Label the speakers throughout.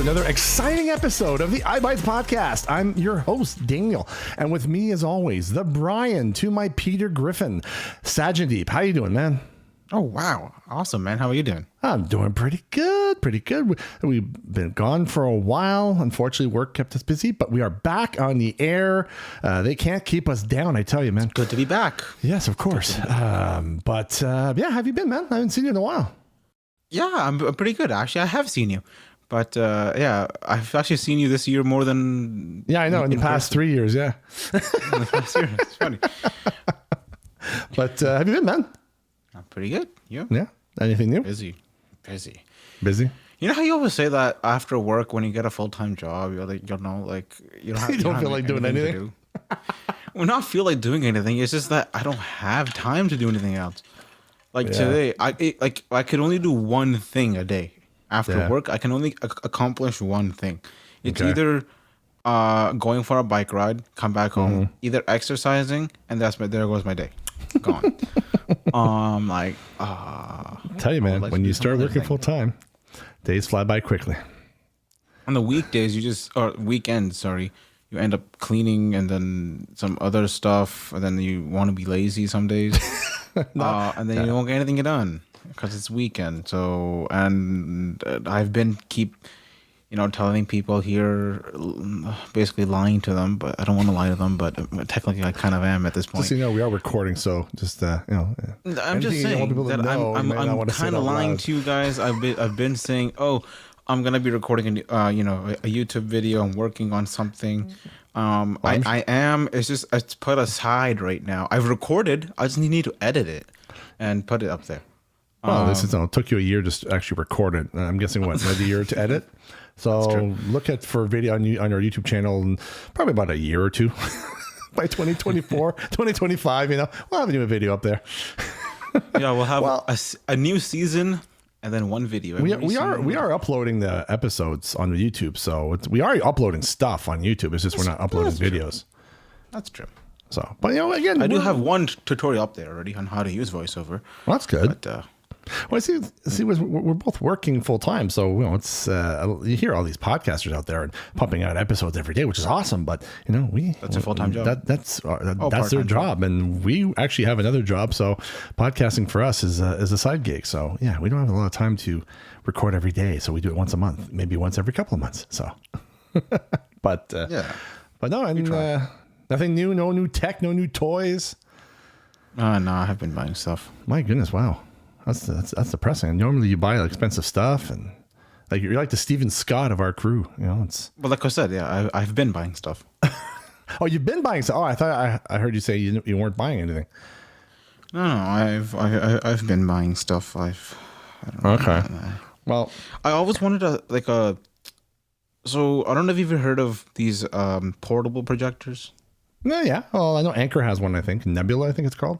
Speaker 1: to another exciting episode of the eyeBytes podcast. I'm your host, Daniel, and with me, as always, the Brian to my Peter Griffin, Sajandeep. How you doing, man?
Speaker 2: Oh, wow. Awesome, man. How are you doing?
Speaker 1: I'm doing pretty good, pretty good. We've been gone for a while. Unfortunately, work kept us busy, but we are back on the air. They can't keep us down, I tell you, man.
Speaker 2: Good to be back.
Speaker 1: Yes, of course. But how have you been, man? I haven't seen you in a while.
Speaker 2: Yeah, I'm pretty good. Actually, I have seen you. But yeah, I've actually seen you this year more than...
Speaker 1: Yeah, I know. In the past 3 years, yeah.
Speaker 2: In the past year. It's funny.
Speaker 1: But have you been, man?
Speaker 2: I'm pretty good. You?
Speaker 1: Yeah. Anything new?
Speaker 2: Busy.
Speaker 1: Busy?
Speaker 2: You know how you always say that after work, when you get a full-time job, you're like, you don't
Speaker 1: feel like doing anything?
Speaker 2: To do. Well, not feel like doing anything. It's just that I don't have time to do anything else. Like today, I could only do one thing a day. After work, I can only accomplish one thing. It's either going for a bike ride, come back home, either exercising, and there goes my day. Gone.
Speaker 1: Tell you, man, when you start working full time, days fly by quickly.
Speaker 2: On the weekdays, weekends, you end up cleaning and then some other stuff, and then you want to be lazy some days, and then you won't get anything done because it's weekend. So, and I've been telling people here, basically lying to them, but I don't want to lie to them, but technically I kind of am at this point.
Speaker 1: Just so you know, we are recording, so just
Speaker 2: I'm just saying that I'm kind of lying to you guys. I've been saying, I'm gonna be recording a YouTube video. I'm working on something. I am. It's just it's put aside right now. I've recorded. I just need to edit it and put it up there.
Speaker 1: Well, it took you a year just to actually record it. I'm guessing another year to edit. So look for video on our YouTube channel in probably about a year or two. By 2024, 2025, we'll have a new video up there.
Speaker 2: Yeah, we'll have a new season and then one video.
Speaker 1: We are uploading the episodes on the YouTube, so we are uploading stuff on YouTube. It's just we're not uploading videos.
Speaker 2: That's true.
Speaker 1: So, but again,
Speaker 2: I do have one tutorial up there already on how to use VoiceOver.
Speaker 1: Well, that's good.
Speaker 2: But,
Speaker 1: well, see, we're both working full time, so it's you hear all these podcasters out there and pumping out episodes every day, which is awesome. But that's
Speaker 2: a full time job.
Speaker 1: That's their job, and we actually have another job. So podcasting for us is a side gig. So yeah, we don't have a lot of time to record every day, so we do it once a month, maybe once every couple of months. So, but no, and nothing new, no new tech, no new toys.
Speaker 2: No, I have been buying stuff.
Speaker 1: My goodness, wow. That's depressing. Normally you buy expensive stuff and you're like the Steven Scott of our crew. It's
Speaker 2: well, like I said, yeah, I've been buying stuff.
Speaker 1: Oh, you've been buying stuff. Oh, I thought I heard you say you weren't buying anything.
Speaker 2: No, I've been buying stuff. I don't know.
Speaker 1: Okay. Well,
Speaker 2: I always wanted so I don't know if you've ever heard of these portable projectors.
Speaker 1: No, yeah. Well, I know Anchor has one. I think Nebula. I think it's called.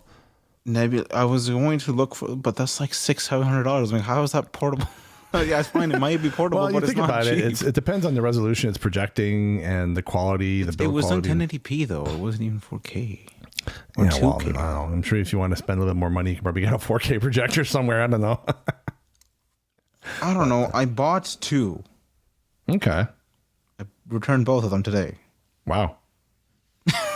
Speaker 2: Nebula. I was going to look for, but that's like $600-700. I mean, how is that portable? Yeah, it's fine. It might be portable,
Speaker 1: well,
Speaker 2: but it's not cheap.
Speaker 1: It depends on the resolution it's projecting and the quality, the build quality.
Speaker 2: It was on 1080p though. It wasn't even 4K.
Speaker 1: Or 2K. Well, I don't know. I'm sure if you want to spend a little bit more money, you can probably get a 4K projector somewhere. I don't know.
Speaker 2: I don't know. I bought 2.
Speaker 1: Okay.
Speaker 2: I returned both of them today.
Speaker 1: Wow.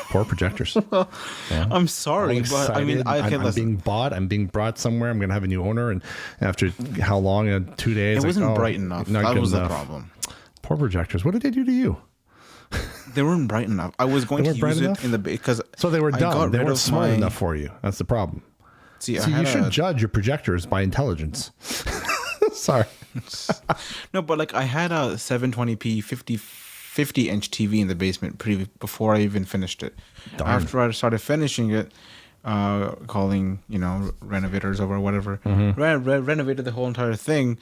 Speaker 1: Poor projectors.
Speaker 2: Yeah. I'm sorry, but I mean,
Speaker 1: I'm being brought somewhere. I'm going to have a new owner, and after how long? 2 days.
Speaker 2: It wasn't bright enough. That was the problem.
Speaker 1: Poor projectors. What did they do to you?
Speaker 2: They weren't bright enough. I was going to use it in the because
Speaker 1: so they were dumb. They weren't smart enough for you. That's the problem. See, you should judge your projectors by intelligence. Sorry.
Speaker 2: No, but I had a 720p 50-inch TV in the basement before I even finished it. Darn. After I started finishing it, calling renovators over or whatever, renovated the whole entire thing.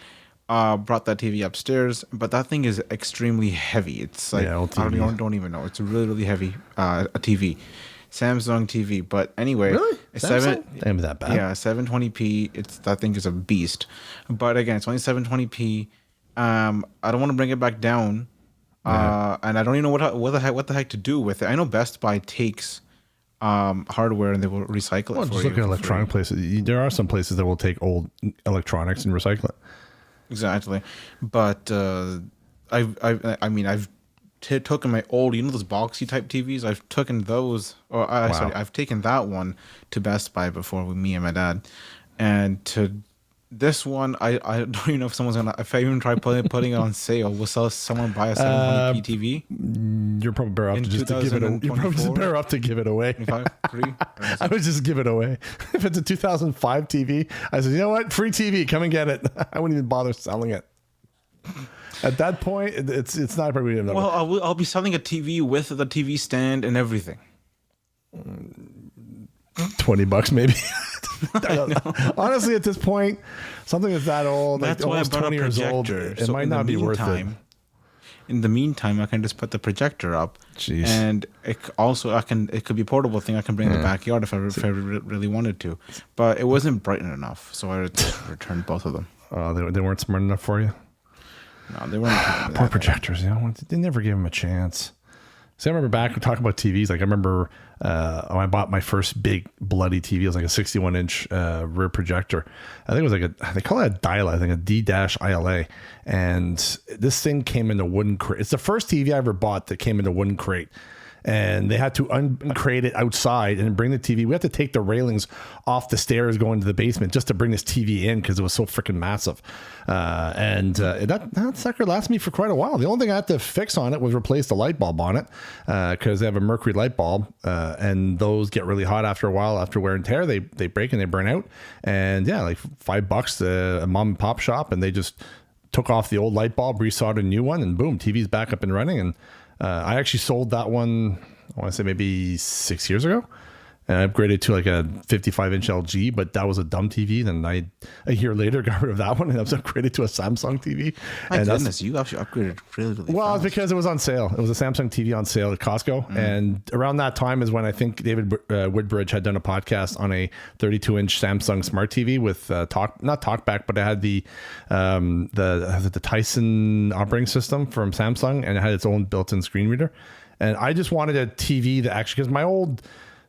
Speaker 2: Brought that TV upstairs, but that thing is extremely heavy. It's like I don't even know. It's a really really heavy a TV, Samsung TV. But anyway,
Speaker 1: really? Damn, that bad.
Speaker 2: Yeah, 720p. That thing is a beast. But again, it's only 720p. I don't want to bring it back down. And I don't even know what the heck to do with it. I know Best Buy takes hardware and they will recycle it.
Speaker 1: Well, just look at electronic places. There are some places that will take old electronics and recycle it.
Speaker 2: Exactly, but I've taken my old, those boxy type TVs. I've taken those, I've taken that one to Best Buy before with me and my dad, and to this one, I don't even know if someone's gonna. If I even try putting it on sale, will someone buy a 720p TV?
Speaker 1: You're probably better off to give it away. You're probably just better off to give it away.
Speaker 2: 3?
Speaker 1: I would just give it away. If it's a 2005 TV, I said, you know what, free TV, come and get it. I wouldn't even bother selling it. At that point, it's not probably enough.
Speaker 2: Well, I'll be selling a TV with the TV stand and everything.
Speaker 1: $20 maybe. Honestly, at this point, something that's that old,
Speaker 2: that's
Speaker 1: like almost 20 years old, it might not be worth it.
Speaker 2: In the meantime, I can just put the projector up.
Speaker 1: Jeez.
Speaker 2: And it could be a portable thing. I can bring in the backyard if I really wanted to. But it wasn't bright enough, so I returned both of them.
Speaker 1: They weren't smart enough for you?
Speaker 2: No, they weren't.
Speaker 1: Poor projectors, they never gave them a chance. See, I remember back talking about TVs. Like I remember I bought my first big bloody TV. It was like a 61-inch rear projector. I think it was they call it a dial. I think a D-ILA. And this thing came in a wooden crate. It's the first TV I ever bought that came in a wooden crate. And they had to uncrate it outside and bring the TV. We had to take the railings off the stairs going to the basement just to bring this TV in because it was so freaking massive. That sucker lasted me for quite a while. The only thing I had to fix on it was replace the light bulb on it because they have a mercury light bulb and those get really hot after a while. After wear and tear, they break and they burn out. And yeah, like $5 a mom and pop shop, and they just took off the old light bulb, resoldered a new one, and boom, TV's back up and running. And I actually sold that one, I want to say maybe 6 years ago. And I upgraded to like a 55-inch LG, but that was a dumb TV. Then a year later, got rid of that one and I was upgraded to a Samsung TV.
Speaker 2: My goodness, you actually upgraded really
Speaker 1: well,
Speaker 2: fast.
Speaker 1: It's because it was on sale. It was a Samsung TV on sale at Costco. And around that time is when I think David Woodbridge had done a podcast on a 32-inch Samsung Smart TV with not TalkBack, but it had the Tyson operating system from Samsung, and it had its own built-in screen reader. And I just wanted a TV that actually, because my old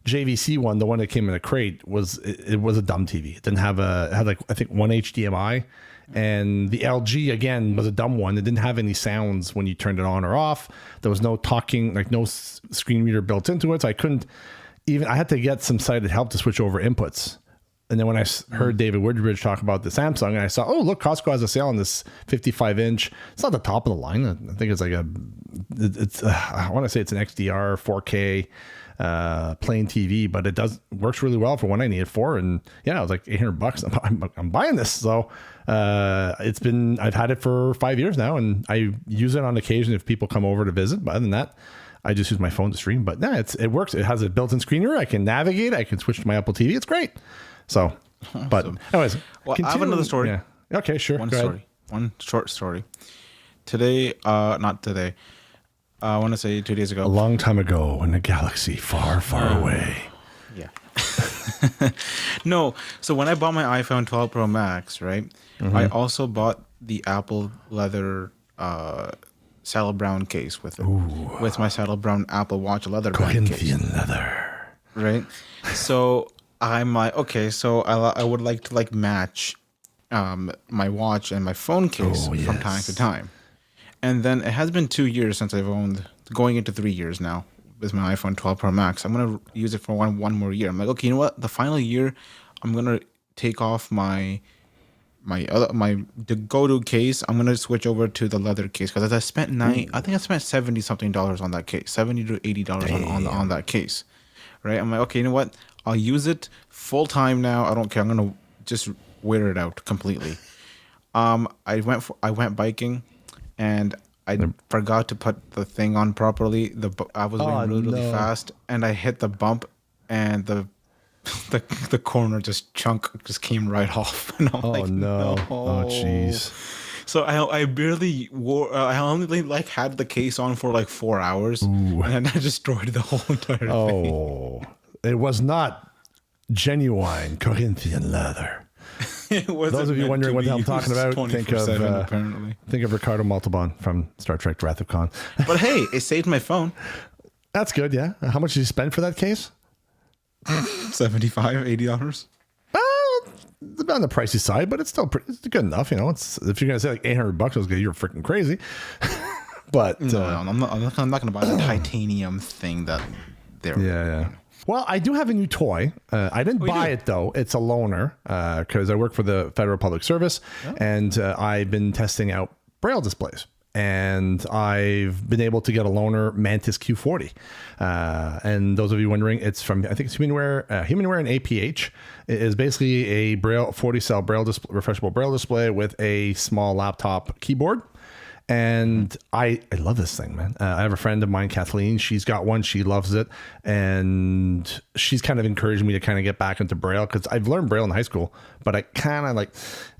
Speaker 1: JVC one, the one that came in a crate, was a dumb TV. It didn't have it had like, I think, one HDMI, and the LG again was a dumb one. It didn't have any sounds when you turned it on or off. There was no talking, like no screen reader built into it. So I had to get some sighted help to switch over inputs. And then when I heard David Woodbridge talk about the Samsung, and I saw, oh, look, Costco has a sale on this 55-inch. It's not the top of the line. I think it's like I want to say it's an XDR 4K plain TV, but it works really well for what I need it for. And yeah, it was like $800. I'm buying this. So I've had it for 5 years now, and I use it on occasion if people come over to visit. But other than that, I just use my phone to stream. But yeah, it works. It has a built-in screen reader. I can navigate. I can switch to my Apple TV. It's great. So, but anyways,
Speaker 2: well, I have another story.
Speaker 1: Yeah. Okay, sure.
Speaker 2: One short story. Not today. I want to say 2 days ago.
Speaker 1: A long time ago in a galaxy far, far away.
Speaker 2: Yeah. No. So when I bought my iPhone 12 Pro Max, right, I also bought the Apple leather Saddle Brown case with it. Ooh. With my Saddle Brown Apple Watch leather band case.
Speaker 1: Corinthian leather.
Speaker 2: Right. So I'm like, okay, so I would like to match my watch and my phone case from time to time. And then it has been 2 years since I've owned, going into 3 years now with my iPhone 12 Pro Max. I'm going to use it for one more year. I'm like, okay, you know what? The final year, I'm going to take off my go-to case. I'm going to switch over to the leather case because I spent $70 something on that case, $70 to $80 on that case. Right? I'm like, okay, you know what? I'll use it full time now. I don't care. I'm going to just wear it out completely. I went biking, and I forgot to put the thing on properly. I was going really fast, and I hit the bump, and the corner just came right off. And I'm like, no.
Speaker 1: Oh, jeez.
Speaker 2: So I barely wore. I only had the case on for 4 hours, and I destroyed the whole entire thing.
Speaker 1: Oh, it was not genuine Corinthian leather. Those of you wondering what the hell I'm talking about, think of Ricardo Montalban from Star Trek: Wrath of Khan.
Speaker 2: But hey, it saved my phone.
Speaker 1: That's good. Yeah. How much did you spend for that case?
Speaker 2: $75, $80.
Speaker 1: It's on the pricey side, but it's still it's good enough. It's if you're gonna say $800, I was you're freaking crazy. But
Speaker 2: no, I'm not going to buy the titanium thing that they're.
Speaker 1: Yeah. Well, I do have a new toy. I didn't buy it, though. It's a loaner because I work for the Federal Public Service, and I've been testing out Braille displays. And I've been able to get a loaner Mantis Q40. And those of you wondering, it's from, I think it's Humanware and APH. It is basically a Braille 40-cell Braille refreshable Braille display with a small laptop keyboard. And I love this thing, man. I have a friend of mine, Kathleen. She's got one. She loves it. And she's kind of encouraging me to kind of get back into Braille because I've learned Braille in high school, but I kind of like,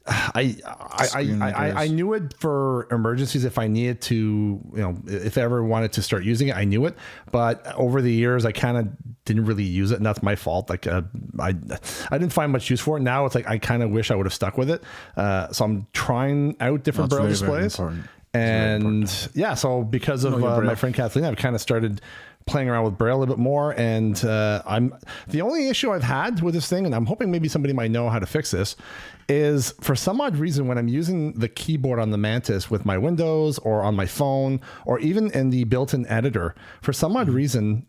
Speaker 1: I knew it for emergencies if I needed to, if I ever wanted to start using it, I knew it. But over the years, I kind of didn't really use it, and that's my fault. Like I didn't find much use for it. Now it's like I kind of wish I would have stuck with it. So I'm trying out different Braille displays. And so because of my friend Kathleen, I've kind of started playing around with Braille a little bit more. And the only issue I've had with this thing, and I'm hoping maybe somebody might know how to fix this, is for some odd reason when I'm using the keyboard on the Mantis with my Windows or on my phone or even in the built-in editor, for some odd reason,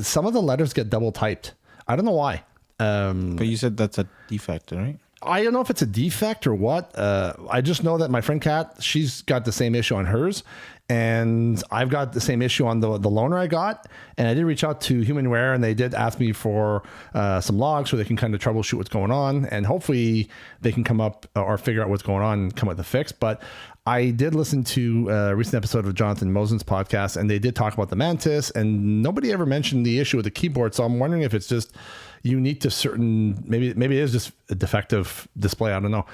Speaker 1: some of the letters get double typed. I don't know why.
Speaker 2: But you said that's a defect, right?
Speaker 1: I don't know if it's a defect or what. I just know that my friend Kat, she's got the same issue on hers, and I've got the same issue on the loaner I got. And I did reach out to Humanware, and they did ask me for some logs so they can kind of troubleshoot what's going on, and hopefully they can come up or figure out what's going on and come up with a fix. But I did listen to a recent episode of Jonathan Mosen's podcast, and they did talk about the Mantis, and nobody ever mentioned the issue with the keyboard. So I'm wondering if it's just unique to certain, maybe it is just a defective display. I don't know.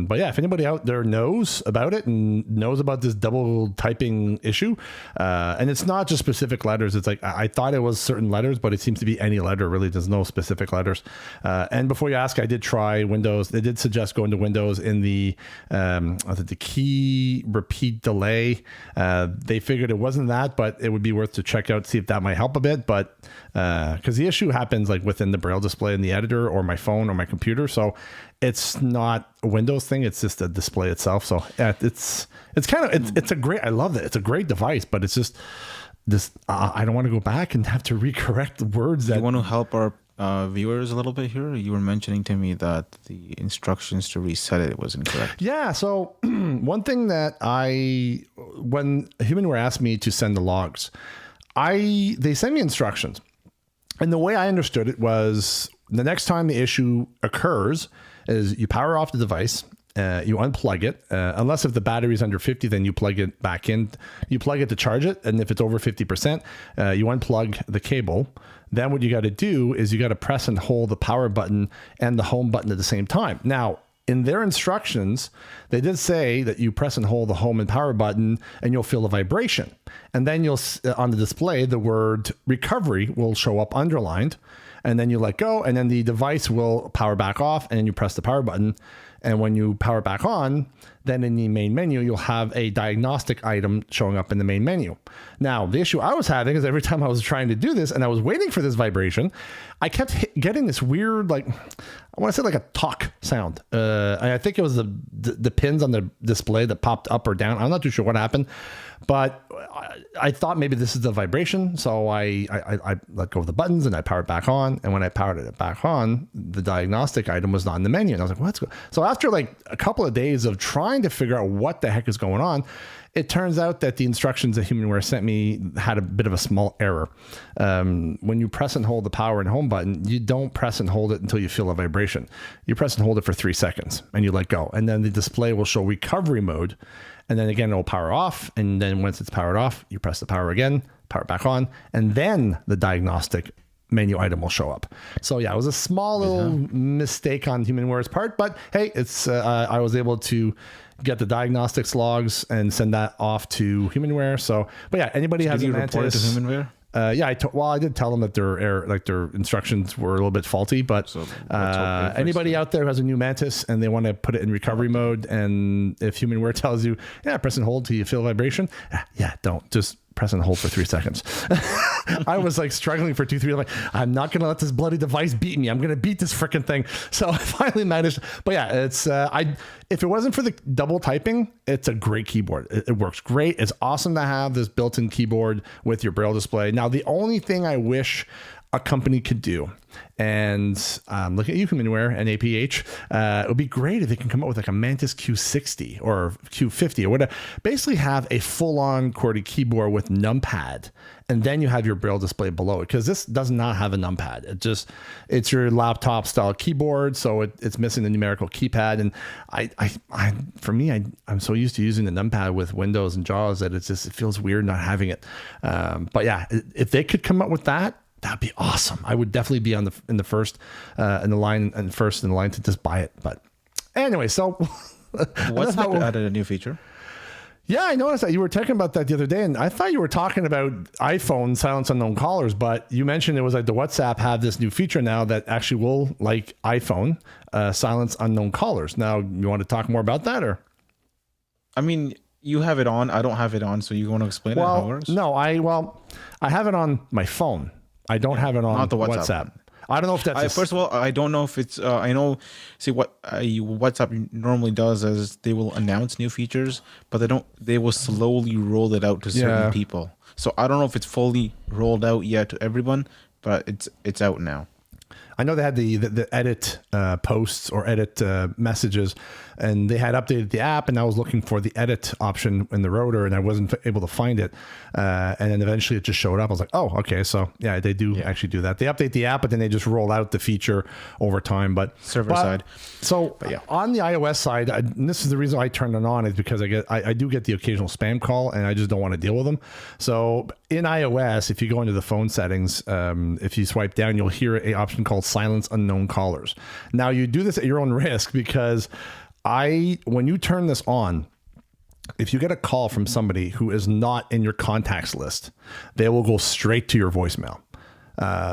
Speaker 1: But yeah, if anybody out there knows about it and knows about this double typing issue, and it's not just specific letters. It's like, I thought it was certain letters, but it seems to be any letter really. There's no specific letters. And before you ask, I did try Windows. They did suggest going to Windows in the key repeat delay. They figured it wasn't that, but it would be worth to check out, see if that might help a bit. But because the issue happens like within the Braille display in the editor or my phone or my computer, so it's not a Windows thing, it's just a display itself. So yeah, it's a great, I love it, it's a great device, but it's just this I don't want to go back and have to recorrect the words. That
Speaker 2: you want to help our viewers a little bit here. You were mentioning to me that the instructions to reset it was incorrect.
Speaker 1: Yeah, so one thing that when Humanware asked me to send the logs, they sent me instructions. And the way I understood it was the next time the issue occurs is you power off the device, you unplug it, unless if the battery is under 50, then you plug it back in. You plug it to charge it. And if it's over 50%, you unplug the cable. Then what you got to do is you got to press and hold the power button and the home button at the same time. Now, in their instructions, they did say that you press and hold the home and power button and you'll feel a vibration. And then you'll, on the display, the word recovery will show up underlined, and then you let go, and then the device will power back off, and then you press the power button. And when you power back on, then in the main menu, you'll have a diagnostic item showing up in the main menu. Now, the issue I was having is every time I was trying to do this and I was waiting for this vibration, I kept getting this weird, like, I want to say like a talk sound. And I think it was the pins on the display that popped up or down. I'm not too sure what happened, but I thought maybe this is the vibration. So I let go of the buttons and I powered it back on. And when I powered it back on, the diagnostic item was not in the menu. And I was like, what's going on? So after like a couple of days of trying to figure out what the heck is going on, it turns out that the instructions that Humanware sent me had a bit of a small error. When you press and hold the power and home button, you don't press and hold it until you feel a vibration. You press and hold it for 3 seconds and you let go. And then the display will show recovery mode. And then again, it'll power off. And then once it's powered off, you press the power again, power it back on, and then the diagnostic menu item will show up. So yeah, it was a small little mistake on Humanware's part, but hey, it's I was able to get the diagnostics logs and send that off to Humanware. So, but yeah, anybody has a Mantis,
Speaker 2: to Humanware?
Speaker 1: Yeah, I did tell them that their instructions were a little bit faulty, but anybody out there who has a new Mantis and they want to put it in recovery mode, and if Humanware tells you, yeah, press and hold till you feel vibration, yeah, don't just press and hold for 3 seconds. I was like struggling for 2, 3. I'm like, I'm not going to let this bloody device beat me. I'm going to beat this freaking thing. So I finally managed. But yeah, it's if it wasn't for the double typing, it's a great keyboard. It works great. It's awesome to have this built-in keyboard with your Braille display. Now, the only thing I wish a company could do, and look at you, Humanware and APH, it would be great if they can come up with like a Mantis Q60 or Q50 or whatever. Basically have a full-on QWERTY keyboard with numpad, and then you have your Braille display below it, because this does not have a numpad. It's your laptop style keyboard, so it's missing the numerical keypad. And for me, I'm so used to using the numpad with Windows and JAWS that it feels weird not having it. But yeah, if they could come up with that, that'd be awesome. I would definitely be in the first in the line to just buy it. But anyway, so
Speaker 2: WhatsApp added a new feature.
Speaker 1: Yeah, I noticed that you were talking about that the other day, and I thought you were talking about iPhone silence unknown callers, but you mentioned it was like the WhatsApp have this new feature now that actually will, like iPhone, silence unknown callers. Now, you want to talk more about that, or?
Speaker 2: I mean, you have it on. I don't have it on, so you want to explain how it works?
Speaker 1: No, I have it on my phone. I don't have it on
Speaker 2: not the WhatsApp.
Speaker 1: I don't know if that's...
Speaker 2: First of all, I don't know if it's... I know... See, what WhatsApp normally does is they will announce new features, but they will slowly roll it out to certain people. So I don't know if it's fully rolled out yet to everyone, but it's out now.
Speaker 1: I know they had the edit posts or edit messages, and they had updated the app, and I was looking for the edit option in the rotor, and I wasn't able to find it. And then eventually it just showed up. I was like, oh, okay. So yeah, they do actually do that. They update the app, but then they just roll out the feature over time. But
Speaker 2: server side.
Speaker 1: So on the iOS side, and this is the reason I turned it on, is because I do get the occasional spam call, and I just don't want to deal with them. So in iOS, if you go into the phone settings, if you swipe down, you'll hear an option called silence unknown callers. Now you do this at your own risk, because when you turn this on, if you get a call from somebody who is not in your contacts list, they will go straight to your voicemail.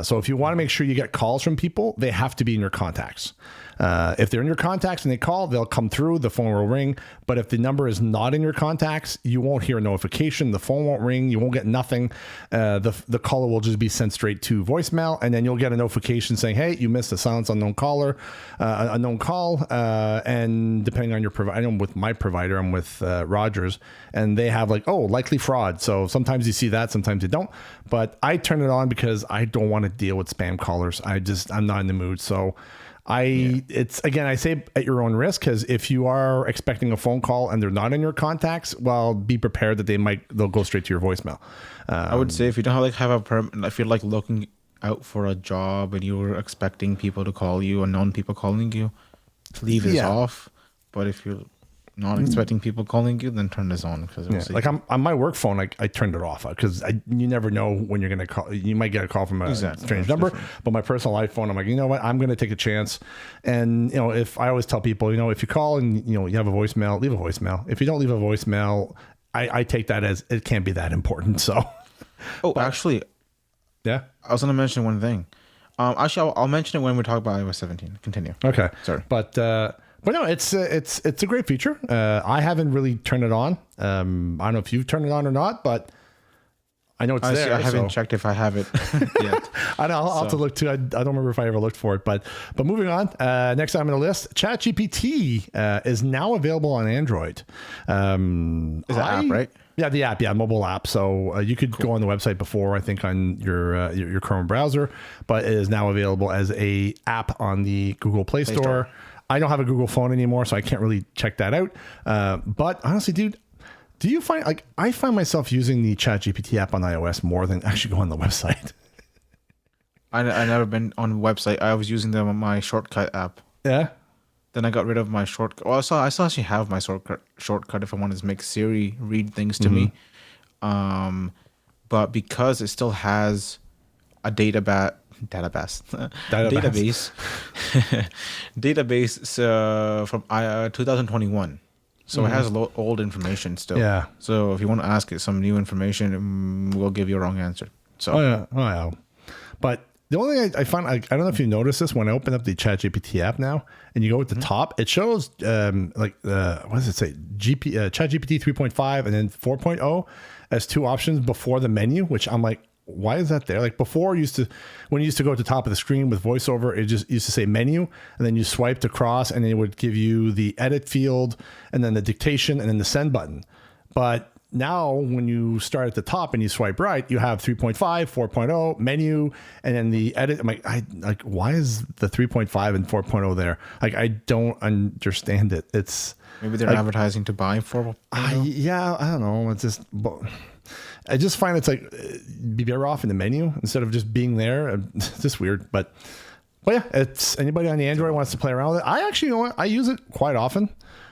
Speaker 1: So if you want to make sure you get calls from people, they have to be in your contacts. If they're in your contacts and they call, they'll come through, the phone will ring. But if the number is not in your contacts, you won't hear a notification, the phone won't ring, you won't get nothing. The caller will just be sent straight to voicemail, and then you'll get a notification saying, hey, you missed a silence unknown caller, unknown call. And depending on your provider, I know with my provider, I'm with Rogers, and they have like, likely fraud. So sometimes you see that, sometimes you don't. But I turn it on because I don't want to deal with spam callers. I'm not in the mood. So it's, again, I say at your own risk, because if you are expecting a phone call and they're not in your contacts, well, be prepared that they'll go straight to your voicemail.
Speaker 2: I would say if you don't if you're like looking out for a job and you're expecting people to call you, unknown people calling you, leave this off. But if you're not expecting people calling you, then turn this on, because
Speaker 1: like on my work phone, I turned it off because you never know when you're going to call. You might get a call from a strange number, but my personal iPhone, I'm like, you know what, I'm going to take a chance. And if I always tell people, if you call and you have a voicemail, leave a voicemail. If you don't leave a voicemail, I take that as it can't be that important. So
Speaker 2: actually, I was going to mention one thing. Actually, I'll mention it when we talk about iOS 17. Continue.
Speaker 1: Okay,
Speaker 2: sorry,
Speaker 1: but no, it's a great feature. I haven't really turned it on. I don't know if you've turned it on or not, but I know it's there.
Speaker 2: I haven't checked if I have it yet.
Speaker 1: I know. I'll have to look too. I don't remember if I ever looked for it, but moving on. Next item on the list, ChatGPT is now available on Android. Is
Speaker 2: that app, right?
Speaker 1: Yeah, the app. Yeah, mobile app. So you could go on the website before, I think, on your Chrome browser, but it is now available as a app on the Google Play Store. I don't have a Google phone anymore, so I can't really check that out. But honestly, dude, do you find, like, I find myself using the ChatGPT app on iOS more than actually go on the website?
Speaker 2: I never been on the website. I was using them on my shortcut app.
Speaker 1: Yeah.
Speaker 2: Then I got rid of my shortcut. Well, I still actually have my shortcut if I wanted to make Siri read things to me. But because it still has a database from 2021, so it has old information still. Yeah. So if you want to ask it some new information, we'll give you a wrong answer. So
Speaker 1: yeah. But The only thing I find, I don't know if you noticed this, when I open up the ChatGPT app now and you go at the top, it shows what does it say? ChatGPT 3.5 and then 4.0 as two options before the menu, which I'm like, why is that there? Like before, when you used to go at the top of the screen with VoiceOver, it just used to say menu, and then you swiped across, and it would give you the edit field, and then the dictation, and then the send button. But now, when you start at the top and you swipe right, you have 3.5, 4.0, menu, and then the edit. I'm like, why is the 3.5 and 4.0 there? Like, I don't understand it. It's
Speaker 2: maybe they're advertising to buy 4.0.
Speaker 1: Yeah, I don't know. It's just. I just find it's like be better off in the menu instead of just being there. It's just weird, but yeah, it's anybody on the Android wants to play around with it. I actually, you know what, I use it quite often.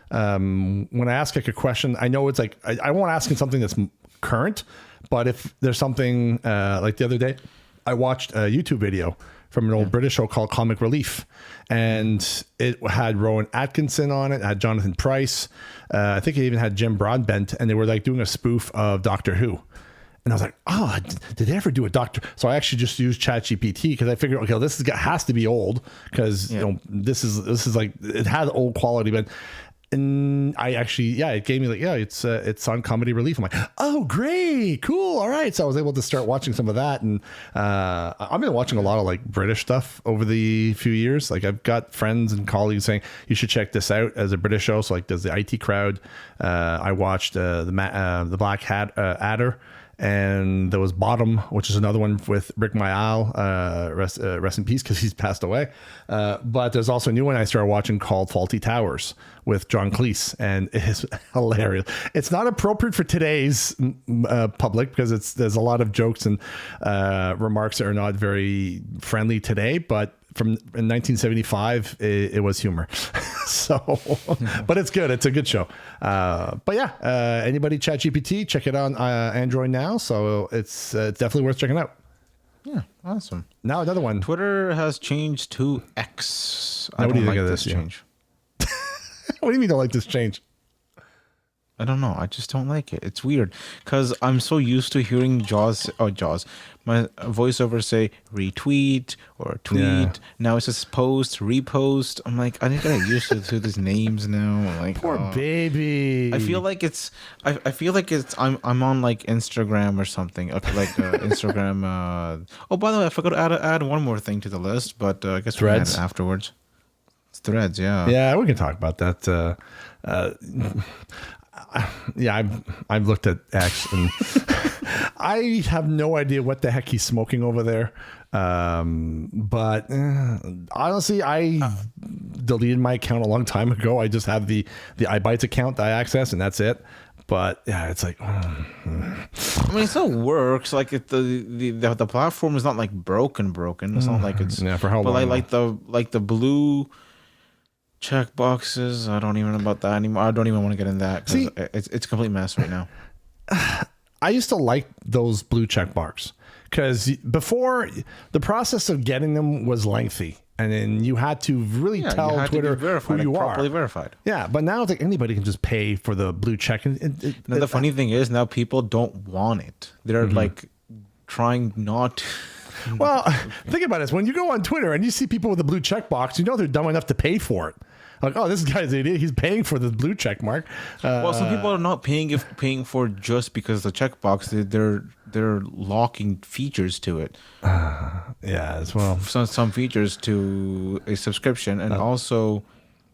Speaker 1: When I ask like a question, I know it's like I won't ask in something that's current, but if there's something like the other day, I watched a YouTube video from an old British show called Comic Relief, and it had Rowan Atkinson on it, had Jonathan Pryce, I think it even had Jim Broadbent, and they were like doing a spoof of Doctor Who. And I was like, oh, did they ever do a Doctor? So I actually just used ChatGPT because I figured, okay, this has to be old because you know this is like it had old quality, but. And I actually, it gave me like, it's on Comedy Relief. I'm like, oh, great, cool, all right. So I was able to start watching some of that, and I've been watching a lot of like British stuff over the few years. Like I've got friends and colleagues saying you should check this out as a British show. So like, there's the IT Crowd. I watched the Black Adder. And there was Bottom, which is another one with Rick Mayall, rest in peace because he's passed away. But there's also a new one I started watching called Faulty Towers with John Cleese, and it is hilarious. It's not appropriate for today's public because there's a lot of jokes and remarks that are not very friendly today, but in 1975 it was humor. So but it's good, it's a good show. But yeah, anybody ChatGPT, check it on Android now, so it's definitely worth checking out.
Speaker 2: Yeah, awesome.
Speaker 1: Now another one.
Speaker 2: Twitter has changed to X.
Speaker 1: Now,
Speaker 2: I
Speaker 1: what do
Speaker 2: don't
Speaker 1: you
Speaker 2: like
Speaker 1: think of
Speaker 2: this
Speaker 1: this
Speaker 2: change.
Speaker 1: What do you mean you don't like this change?
Speaker 2: I don't know. I just don't like it. It's weird because I'm so used to hearing my voiceover say retweet or tweet. Yeah. Now it's just post, repost. I'm like, I need to get used to these names now. I'm like,
Speaker 1: poor baby.
Speaker 2: I feel like it's. I'm on like Instagram or something. Like Instagram. Oh, by the way, I forgot to add one more thing to the list, but I guess
Speaker 1: Threads
Speaker 2: we can add it afterwards. It's Threads, yeah.
Speaker 1: Yeah, we can talk about that. Yeah, I've looked at X and I have no idea what the heck he's smoking over there. But honestly, I deleted my account a long time ago. I just have the eyeBytes account that I access, and that's it. But yeah, it's like,
Speaker 2: I mean, it still works. Like the platform is not like broken. It's not like it's
Speaker 1: for how long?
Speaker 2: But like the blue check boxes, I don't even know about that anymore. I don't even want to get in that because it's a complete mess right now.
Speaker 1: I used to like those blue check marks because before the process of getting them was lengthy, and then you had to really tell Twitter who you are.
Speaker 2: Properly verified.
Speaker 1: Yeah, but now it's like anybody can just pay for the blue check.
Speaker 2: Now the funny thing is now people don't want it. They're like trying not.
Speaker 1: Well, think about this. When you go on Twitter and you see people with a blue check box, you know they're dumb enough to pay for it. Like, oh, this guy's an idiot. He's paying for the blue check mark.
Speaker 2: Well, some people are not paying for just because the checkbox. They're locking features to it.
Speaker 1: Yeah, as well.
Speaker 2: Some features to a subscription, and also,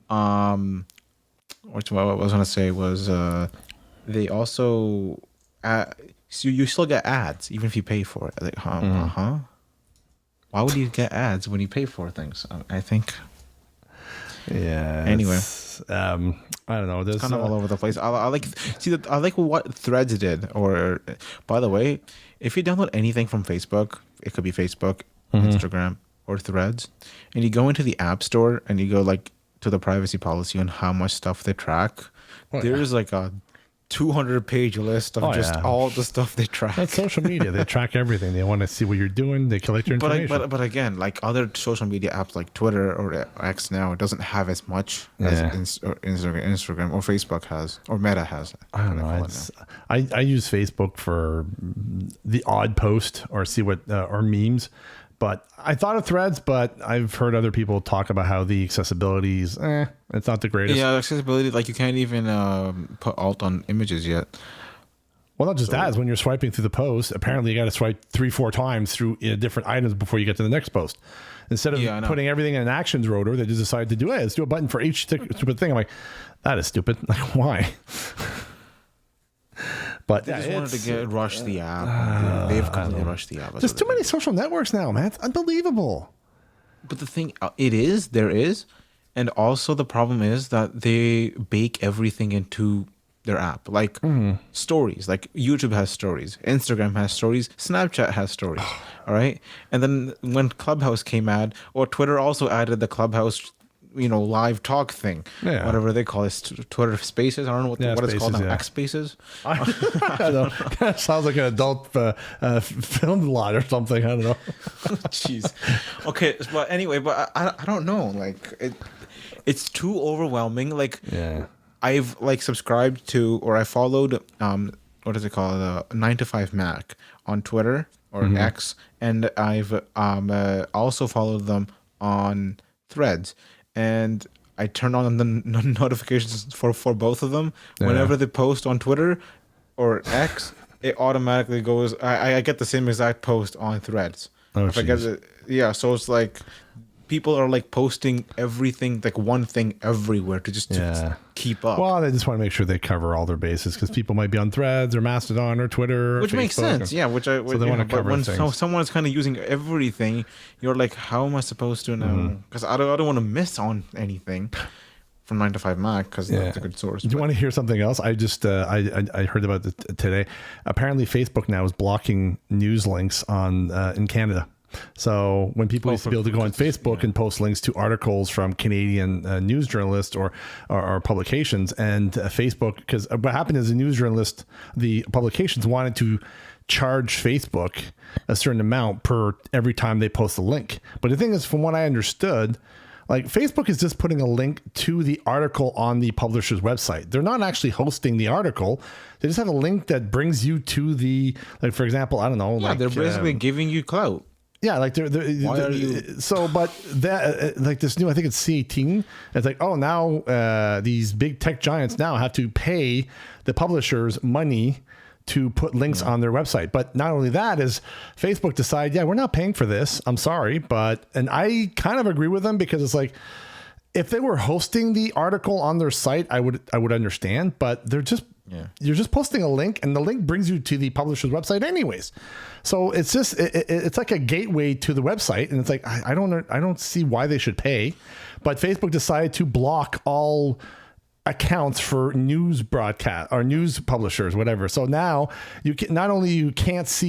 Speaker 2: what I was gonna say was, they also, so you still get ads even if you pay for it. Like, huh? Why would you get ads when you pay for things? I think.
Speaker 1: Yeah.
Speaker 2: Anyway,
Speaker 1: I don't know. There's
Speaker 2: it's kind of all over the place. I like what Threads did. Or, by the way, if you download anything from Facebook, it could be Facebook, Instagram, or Threads, and you go into the App Store and you go like to the privacy policy on how much stuff they track. There's like a 200-page list of all the stuff they track.
Speaker 1: That's social media. They track everything. They want to see what you're doing. They collect your information.
Speaker 2: But again, like other social media apps like Twitter or X now, it doesn't have as much as Instagram or Facebook has, or Meta has.
Speaker 1: I don't know. I use Facebook for the odd post or see what or memes. But I thought of Threads, but I've heard other people talk about how the accessibility is, it's not the greatest.
Speaker 2: Yeah, accessibility, like you can't even put alt on images yet.
Speaker 1: Well, not just that, is when you're swiping through the post, apparently you got to swipe 3-4 times through different items before you get to the next post. Instead of putting everything in an actions rotor, they just decided to do it. Let's do a button for each stupid thing. I'm like, that is stupid. Like, why? But
Speaker 2: they just wanted to rush the app. They've completely rushed the app.
Speaker 1: There's too many social networks now, man. It's unbelievable.
Speaker 2: But the thing, there is. And also the problem is that they bake everything into their app. Like stories. Like YouTube has stories. Instagram has stories. Snapchat has stories. All right? And then when Clubhouse came out, or Twitter also added the Clubhouse live talk thing, whatever they call it, Twitter Spaces. I don't know what it's called now. X Spaces.
Speaker 1: I don't know. That sounds like an adult film lot or something. I don't know.
Speaker 2: Jeez. Okay, but anyway, I don't know. Like it's too overwhelming. Like I've subscribed to, or I followed what is it called, 9 to 5 Mac on Twitter or X, and I've also followed them on Threads. And I turn on the notifications for both of them. Whenever they post on Twitter or X, it automatically goes. I get the same exact post on Threads.
Speaker 1: Oh,
Speaker 2: I get it. Yeah, so it's like people are like posting everything, like one thing everywhere to keep up.
Speaker 1: Well, they just want to make sure they cover all their bases because people might be on Threads or Mastodon or Twitter,
Speaker 2: which makes sense. So they want to cover things. So someone's kind of using everything, you're like, how am I supposed to know? Because I don't want to miss on anything from 9 to 5 Mac because that's a good source.
Speaker 1: Do you want to hear something else? I just I heard about it today. Apparently, Facebook now is blocking news links on in Canada. So when people used to be able to go on Facebook and post links to articles from Canadian news journalists or publications, and Facebook, because what happened is the publications wanted to charge Facebook a certain amount per every time they post a link. But the thing is, from what I understood, like Facebook is just putting a link to the article on the publisher's website. They're not actually hosting the article. They just have a link that brings you to the, like, for example, I don't know.
Speaker 2: Yeah, they're basically giving you clout.
Speaker 1: Yeah, like why are you? So, but that like this new, I think it's C18. It's like, oh, now these big tech giants now have to pay the publishers money to put links on their website. But not only that, is Facebook decide, we're not paying for this. I'm sorry, and I kind of agree with them because it's like, if they were hosting the article on their site, I would understand. But they're just you're just posting a link, and the link brings you to the publisher's website anyways. So it's just it's like a gateway to the website, and it's like I don't see why they should pay, but Facebook decided to block all accounts for news broadcast or news publishers, whatever. So now you can't see